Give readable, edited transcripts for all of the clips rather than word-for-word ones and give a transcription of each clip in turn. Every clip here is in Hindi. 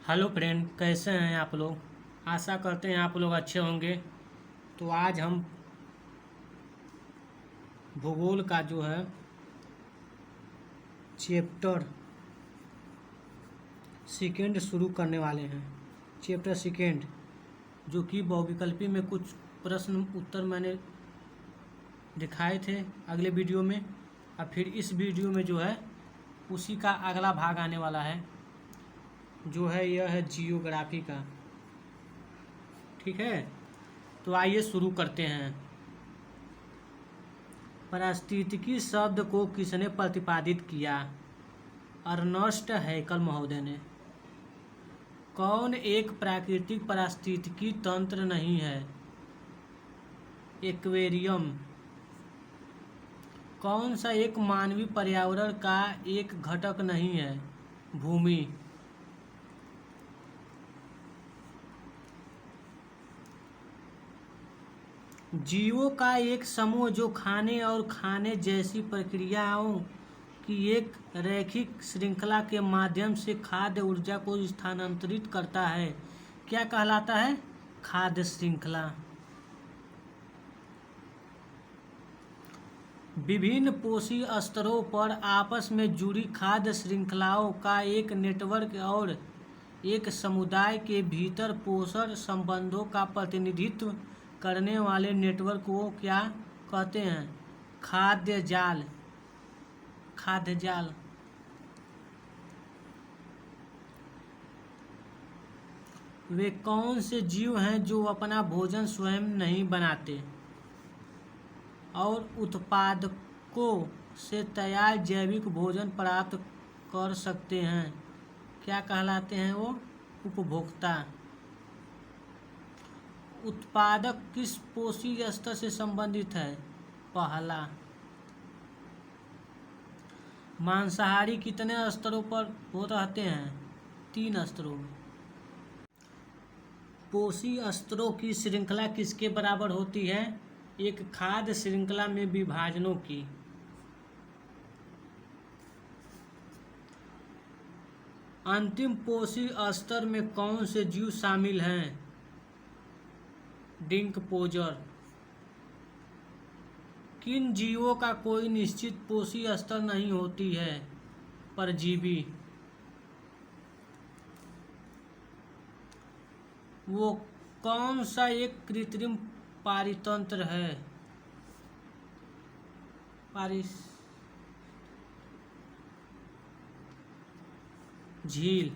हेलो फ्रेंड, कैसे हैं आप लोग। आशा करते हैं आप लोग अच्छे होंगे। तो आज हम भूगोल का जो है चैप्टर सेकेंड शुरू करने वाले हैं। चैप्टर सेकेंड जो कि बहुविकल्पी में कुछ प्रश्न उत्तर मैंने दिखाए थे अगले वीडियो में। अब फिर इस वीडियो में जो है उसी का अगला भाग आने वाला है, जो है यह है जियोग्राफी का। ठीक है, तो आइए शुरू करते हैं। पारिस्थितिकी शब्द को किसने प्रतिपादित किया? अर्नस्ट हैकल महोदय ने। कौन एक प्राकृतिक पारिस्थितिकी तंत्र नहीं है? एक्वेरियम। कौन सा एक मानवीय पर्यावरण का एक घटक नहीं है? भूमि। जीवों का एक समूह जो खाने और खाने जैसी प्रक्रियाओं की एक रैखिक श्रृंखला के माध्यम से खाद्य ऊर्जा को स्थानांतरित करता है, क्या कहलाता है? खाद्य श्रृंखला। विभिन्न पोषी स्तरों पर आपस में जुड़ी खाद्य श्रृंखलाओं का एक नेटवर्क और एक समुदाय के भीतर पोषण संबंधों का प्रतिनिधित्व करने वाले नेटवर्क को क्या कहते हैं? खाद्य जाल। खाद्य जाल। वे कौन से जीव हैं जो अपना भोजन स्वयं नहीं बनाते और उत्पादकों से तैयार जैविक भोजन प्राप्त कर सकते हैं? क्या कहलाते हैं वो? उपभोक्ता। उत्पादक किस पोषी स्तर से संबंधित है? पहला। मांसाहारी कितने स्तरों पर हो रहते हैं? 3 स्तरों में। पोषी स्तरों की श्रृंखला किसके बराबर होती है? एक खाद्य श्रृंखला में विभाजनों की। अंतिम पोषी स्तर में कौन से जीव शामिल हैं? डिकम्पोजर। किन जीवों का कोई निश्चित पोषी स्तर नहीं होती है? परजीवी। वो कौन सा एक कृत्रिम पारितंत्र है? झील।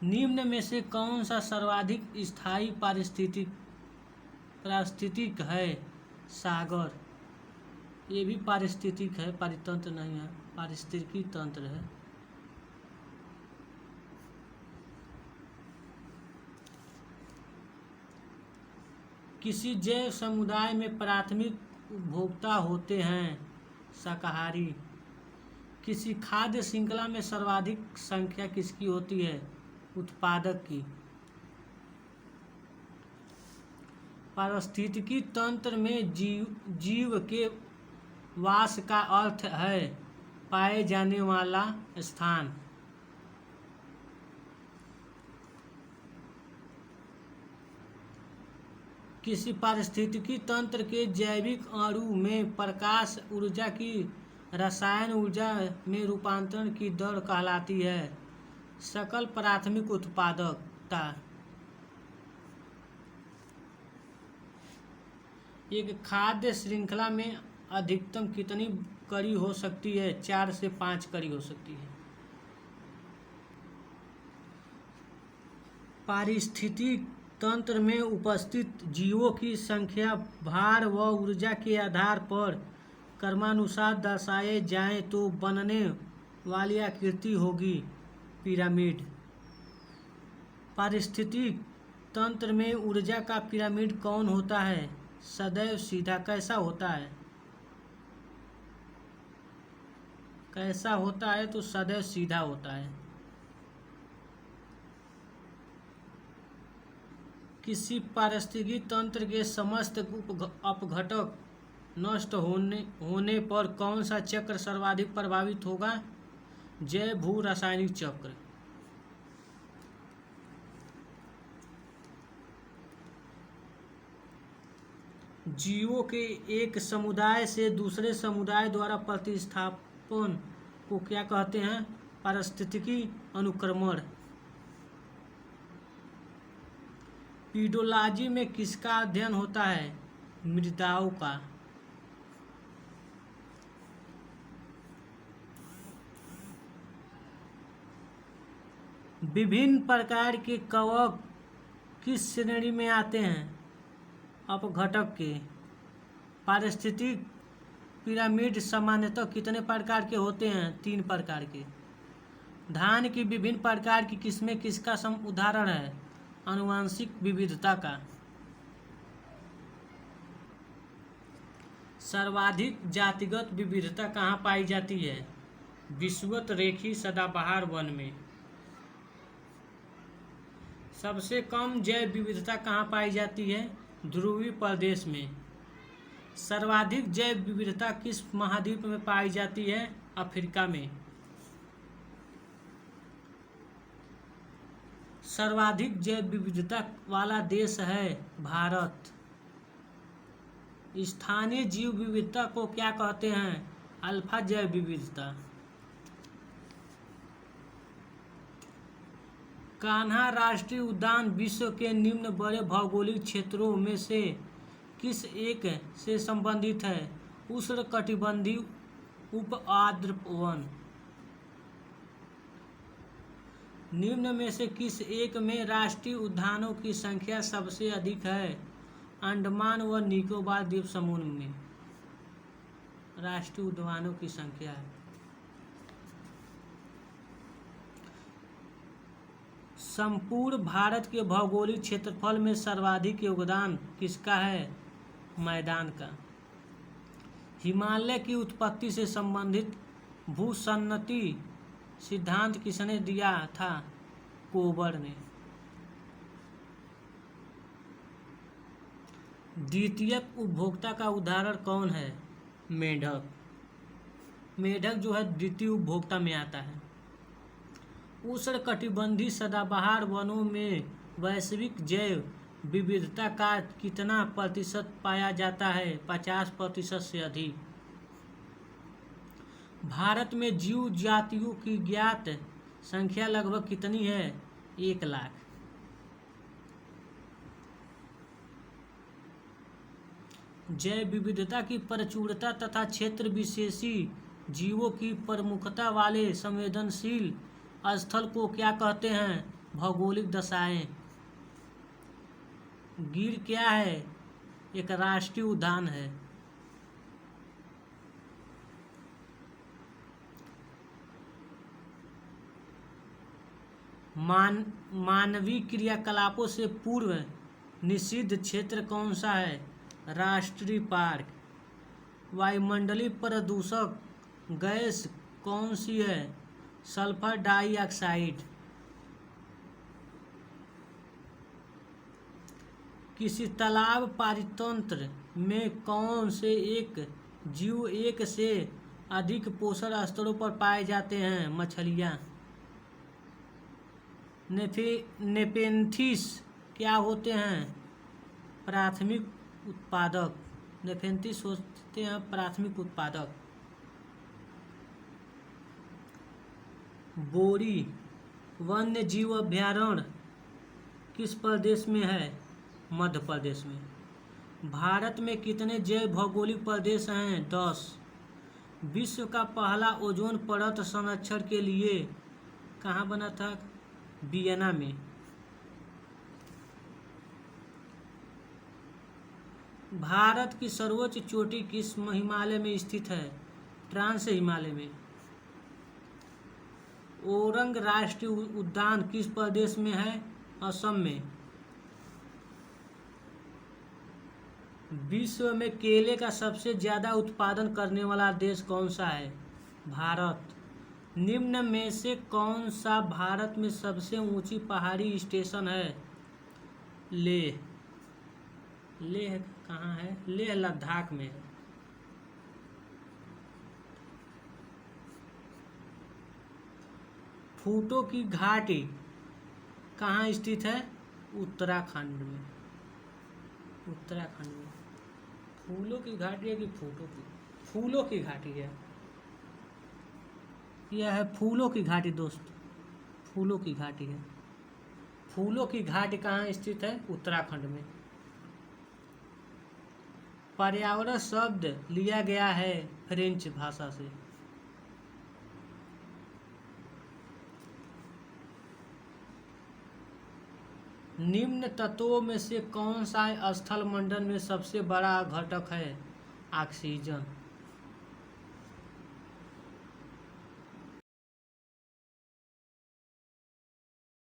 निम्न में से कौन सा सर्वाधिक स्थायी पारिस्थितिक है? सागर। ये भी पारिस्थितिक है, पारितंत्र नहीं है, पारिस्थितिकी तंत्र है। किसी जैव समुदाय में प्राथमिक उपभोक्ता होते हैं? शाकाहारी। किसी खाद्य श्रृंखला में सर्वाधिक संख्या किसकी होती है? उत्पादक की। पारिस्थितिकी तंत्र में जीव के वास का अर्थ है पाए जाने वाला स्थान। किसी पारिस्थितिकी तंत्र के जैविक अणु में प्रकाश ऊर्जा की रसायन ऊर्जा में रूपांतरण की दर कहलाती है सकल प्राथमिक उत्पादकता। एक खाद्य श्रृंखला में अधिकतम कितनी कड़ी हो सकती है? 4 से 5 कड़ी हो सकती है। पारिस्थितिक तंत्र में उपस्थित जीवों की संख्या भार व ऊर्जा के आधार पर क्रमानुसार दर्शाए जाएं तो बनने वाली आकृति होगी पिरामिड। पारिस्थितिक तंत्र में ऊर्जा का पिरामिड कौन होता है? सदैव सीधा। कैसा होता है? कैसा होता है? तो सदैव सीधा होता है। किसी पारिस्थितिकी तंत्र के समस्त अपघटक नष्ट होने पर कौन सा चक्र सर्वाधिक प्रभावित होगा? जैव भू रासायनिक चक्र। जीवों के एक समुदाय से दूसरे समुदाय द्वारा प्रतिस्थापन को क्या कहते हैं? पारिस्थितिकी अनुक्रमण। पीडोलॉजी में किसका अध्ययन होता है? मृदाओं का। विभिन्न प्रकार के कवक किस श्रेणी में आते हैं? अपघटक के। पारिस्थितिक पिरामिड सामान्यतः कितने प्रकार के होते हैं? 3 प्रकार के। धान की विभिन्न प्रकार की किस्में किसका उदाहरण है? आनुवंशिक विविधता का। सर्वाधिक जातिगत विविधता कहाँ पाई जाती है? विषुवत-रेखीय सदाबहार वन में। सबसे कम जैव विविधता कहाँ पाई जाती है? ध्रुवीय प्रदेश में। सर्वाधिक जैव विविधता किस महाद्वीप में पाई जाती है? अफ्रीका में। सर्वाधिक जैव विविधता वाला देश है भारत। स्थानीय जीव विविधता को क्या कहते हैं? अल्फा जैव विविधता। कान्हा राष्ट्रीय उद्यान विश्व के निम्न बड़े भौगोलिक क्षेत्रों में से किस एक से संबंधित है? उष्णकटिबंधीय उप आर्द्र वन। निम्न में से किस एक में राष्ट्रीय उद्यानों की संख्या सबसे अधिक है? अंडमान व निकोबार द्वीप समूह में राष्ट्रीय उद्यानों की संख्या है। संपूर्ण भारत के भौगोलिक क्षेत्रफल में सर्वाधिक योगदान किसका है? मैदान का। हिमालय की उत्पत्ति से संबंधित भूसन्नति सिद्धांत किसने दिया था? कोबर ने। द्वितीयक उपभोक्ता का उदाहरण कौन है? मेढक। मेढक जो है द्वितीय उपभोक्ता में आता है। उष्णकटिबंधीय सदाबहार वनों में वैश्विक जैव विविधता का कितना प्रतिशत पाया जाता है? 50% से अधिक। भारत में जीव जातियों की ज्ञात संख्या लगभग कितनी है? 1 लाख। जैव विविधता की प्रचुरता तथा क्षेत्र विशेषी जीवों की प्रमुखता वाले संवेदनशील स्थल को क्या कहते हैं? भौगोलिक दशाएं। गिर क्या है? एक राष्ट्रीय उद्यान है। मानवीय क्रियाकलापों से पूर्व निषिद्ध क्षेत्र कौन सा है? राष्ट्रीय पार्क। वायुमंडलीय प्रदूषक गैस कौन सी है? Sulphur dioxide. किसी तालाब पारितंत्र में कौन से एक जीव एक से अधिक पोषण स्तरों पर पाए जाते हैं? मछलियाँ। नेफेन्थिस क्या होते हैं? प्राथमिक उत्पादक। नेफेन्थिस होते हैं प्राथमिक उत्पादक। बोरी वन्य जीव अभयारण्य किस प्रदेश में है? मध्य प्रदेश में। भारत में कितने जैव भौगोलिक प्रदेश हैं? 10। विश्व का पहला ओजोन परत संरक्षण के लिए कहाँ बना था? वियना में। भारत की सर्वोच्च चोटी किस हिमालय में स्थित है? ट्रांस हिमालय में। ओरंग राष्ट्रीय उद्यान किस प्रदेश में है? असम में। विश्व में केले का सबसे ज्यादा उत्पादन करने वाला देश कौन सा है? भारत। निम्न में से कौन सा भारत में सबसे ऊंची पहाड़ी स्टेशन है? लेह। लेह कहाँ है? लेह लद्दाख में है। फूटों की घाटी कहाँ स्थित है? उत्तराखंड में। उत्तराखंड में। फूलों की घाटी है कि फूटों की? फूलों की घाटी है। यह है फूलों की घाटी दोस्त, फूलों की घाटी है। फूलों की घाटी कहाँ स्थित है? उत्तराखंड में। पर्यावरण शब्द लिया गया है फ्रेंच भाषा से। निम्न तत्वों में से कौन सा स्थल मंडल में सबसे बड़ा घटक है? ऑक्सीजन।